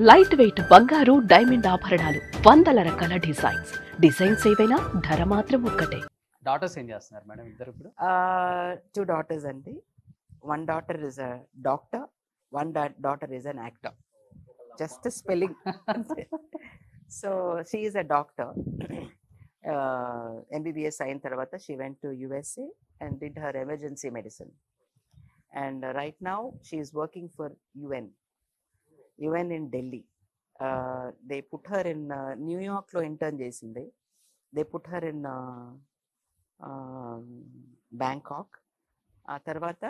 Light weight బంగారు diamond ఆభరణాలు, వందల రకాల డిజైన్స్ ఏవైనా ధర మాత్రం ఒక్కటే. డాటర్స్ ఏం చేస్తున్నారు మేడం ఇద్దరు ఇప్పుడు? 2 daughters అండి. One daughter is a doctor, one daughter is an actor. Just a spelling. So she is a doctor. MBBS అయిన తర్వాత she went to USA and did her emergency medicine. And right now she is working for UN in Delhi. They put her in New York లో intern చేసింది. They put her in Bangkok. ఆ తర్వాత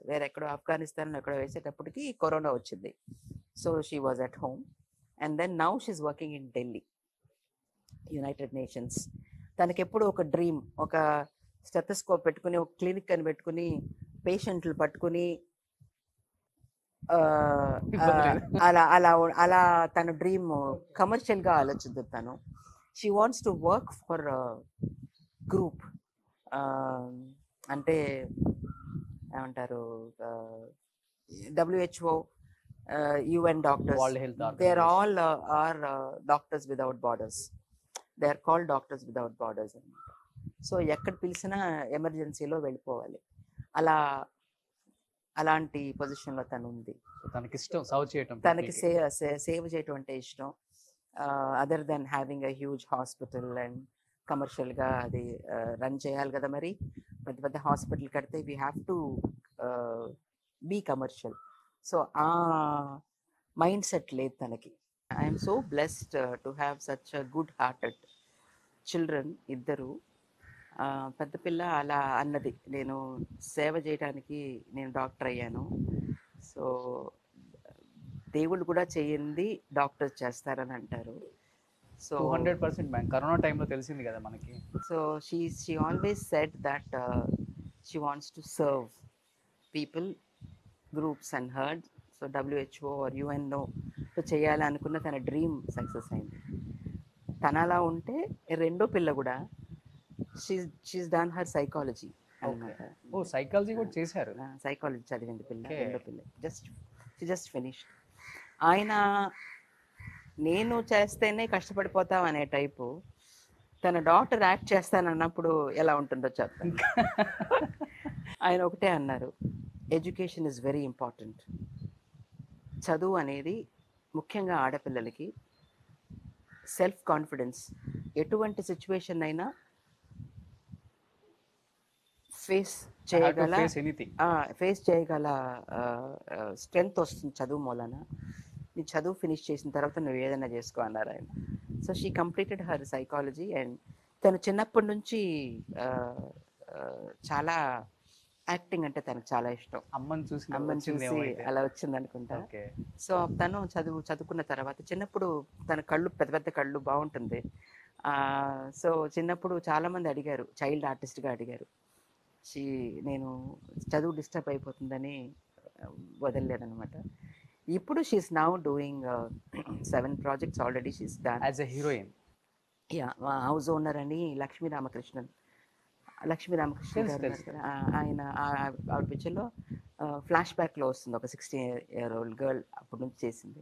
వేరెక్కడో ఆఫ్ఘనిస్తాన్ ఎక్కడో వేసేటప్పటికి corona వచ్చింది. So she was at home and then now she's working in Delhi, United Nations. తనకి ఎప్పుడు ఒక డ్రీమ్, ఒక స్టెథోస్కోప్ పెట్టుకుని, ఒక క్లినిక్ అని పెట్టుకుని, పేషెంట్లు పట్టుకుని అలా అలా అలా తన డ్రీమ్ కమర్షియల్గా ఆలోచించదు తను. She wants to work for group, అంటే ఏమంటారు, WHO, UN doctors, they are all are doctors without borders. They are called doctors without borders అనమాట. సో ఎక్కడ పిలిచినా ఎమర్జెన్సీలో వెళ్ళిపోవాలి. అలాంటి పొజిషన్లో తను ఉంది. తనకి ఇష్టం సేవ చేయటం, తనకి సేవ చేయటం అంటే ఇష్టం. Other than having a huge hospital and కమర్షియల్గా అది రన్ చేయాలి కదా. మరి పెద్ద పెద్ద హాస్పిటల్ కడితే we have to be commercial. So ఆ మైండ్ సెట్ లేదు తనకి. I'm so blessed to have such a good hearted children ఇద్దరు. పెద్ద పిల్ల అలా అన్నది, నేను సేవ చేయడానికి నేను డాక్టర్ అయ్యాను. సో దేవుళ్ళు కూడా చేయండి, డాక్టర్స్ చేస్తారని అంటారు. సో 200% మ్యామ్ కరోనా టైంలో తెలిసింది కదా మనకి. So she always said that she wants to serve people, groups and herds. So WHO or UNO so చేయాలనుకున్న తన డ్రీమ్ సక్సెస్ అయింది. తన అలా ఉంటే రెండో పిల్ల కూడా షీస్ డన్ హర్ సైకాలజీ అనమాట. సైకాలజీ కూడా చేశారు. సైకాలజీ చదివింది పిల్ల, రెండో పిల్ల. Just finish. ఆయన నేను చేస్తేనే కష్టపడిపోతాం అనే టైపు. తన డాక్టర్ యాక్ట్ చేస్తానన్నప్పుడు ఎలా ఉంటుందో చెప్తాను. ఆయన ఒకటే అన్నారు, ఎడ్యుకేషన్ ఇస్ వెరీ ఇంపార్టెంట్. చదువు అనేది ముఖ్యంగా ఆడపిల్లలకి సెల్ఫ్ కాన్ఫిడెన్స్, ఎటువంటి సిచ్యువేషన్ అయినా ఫేస్ చేయగల స్ట్రెంగ్త్ వస్తుంది చదువు మూలన. నీ చదువు ఫినిష్ చేసిన తర్వాత నువ్వు ఏదైనా చేసుకో అన్నారు ఆయన. So she completed her psychology. And తను చిన్నప్పటి నుంచి చాలా యాక్టింగ్ అంటే తనకు చాలా ఇష్టం. అమ్మని చూసి అలా వచ్చింది అనుకుంటా. సో తను చదువుకున్న తర్వాత చిన్నప్పుడు తన కళ్ళు పెద్ద పెద్ద కళ్ళు బాగుంటుంది. సో చిన్నప్పుడు చాలామంది అడిగారు, చైల్డ్ ఆర్టిస్ట్గా అడిగారు. నేను చదువు డిస్టర్బ్ అయిపోతుందని వదలలేదనమాట. ఇప్పుడు she's now doing 7 projects already. She's done as a heroine. Yeah, house owner అని లక్ష్మీ రామకృష్ణన్ గారు కదా, ఆయన ఆవిడ పిక్చర్లో ఫ్లాష్ బ్యాక్లో వస్తుంది. ఒక 16-year-old గర్ల్ అప్పటి నుంచి చేసింది.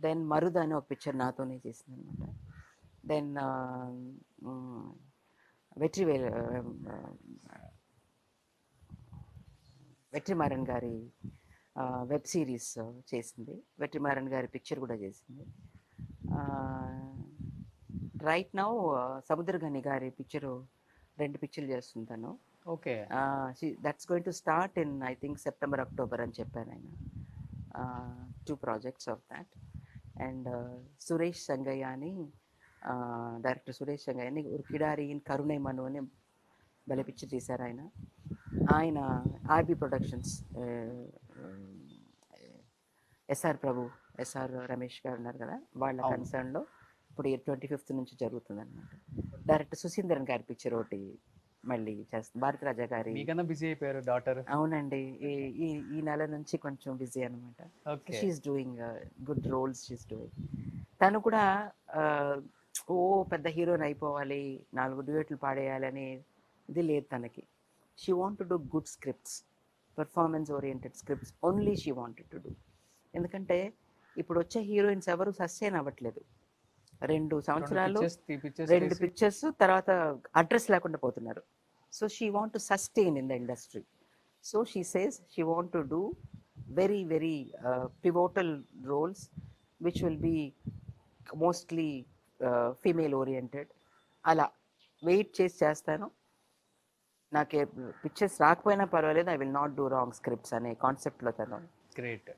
దెన్ మరుద అని ఒక పిక్చర్ నాతోనే చేసింది అనమాట. దెన్ వెట్రిమారన్ గారి వెబ్ సిరీస్ చేసింది. వెట్రిమారన్ గారి పిక్చర్ కూడా చేసింది. రైట్ నౌ సముద్రగని గారి పిక్చరు 2 పిక్చర్లు చేస్తుంటాను. Okay, that's going to start in I think September, October అని చెప్పాను ఆయన. 2 projects of that. And Suresh Sangaiah అని డైరెక్టర్ సురేష్ సంగయ్య అని కిడారి ఇన్ కరుణై మను అని భలే పిక్చర్ తీశారు ఆయన. ఆయన ఆర్బీ ప్రొడక్షన్స్, ఎస్ఆర్ రమేష్ గారు ఉన్నారు కదా, వాళ్ళ కన్సర్న్లో ఇప్పుడు 25th నుంచి జరుగుతుంది అనమాట. డైరెక్టర్ సుశీంద్రన్ గారి పిక్చర్ ఒకటి మళ్ళీ చేస్తుంది. భారతరాజా గారి. బిజీ అయిపోయారు డాటర్. అవునండి, ఈ నెల నుంచి కొంచెం బిజీ అనమాట. She's doing good roles. She's doing. తను కూడా పెద్ద హీరోయిన్ అయిపోవాలి, 4 డ్యూయెట్లు పాడేయాలని ఇది లేదు తనకి. She want to do good scripts, performance oriented scripts only she wanted to do. ఎందుకంటే ఇప్పుడు వచ్చే హీరోయిన్స్ ఎవరు సస్టైన్ అవ్వట్లేదు. 2 సంవత్సరాలు పిక్చర్స్ 2 పిక్చర్స్ తర్వాత అడ్రస్ లేకుండా పోతున్నారు. So she want to sustain in the industry. So she says she want to do very very pivotal roles which will be mostly female oriented. అలా వెయిట్ చేసి చేస్తాను. నాకు పిక్చర్స్ రాకపోయినా పర్వాలేదు, I will not do wrong scripts అనే కాన్సెప్ట్లో తను. Great.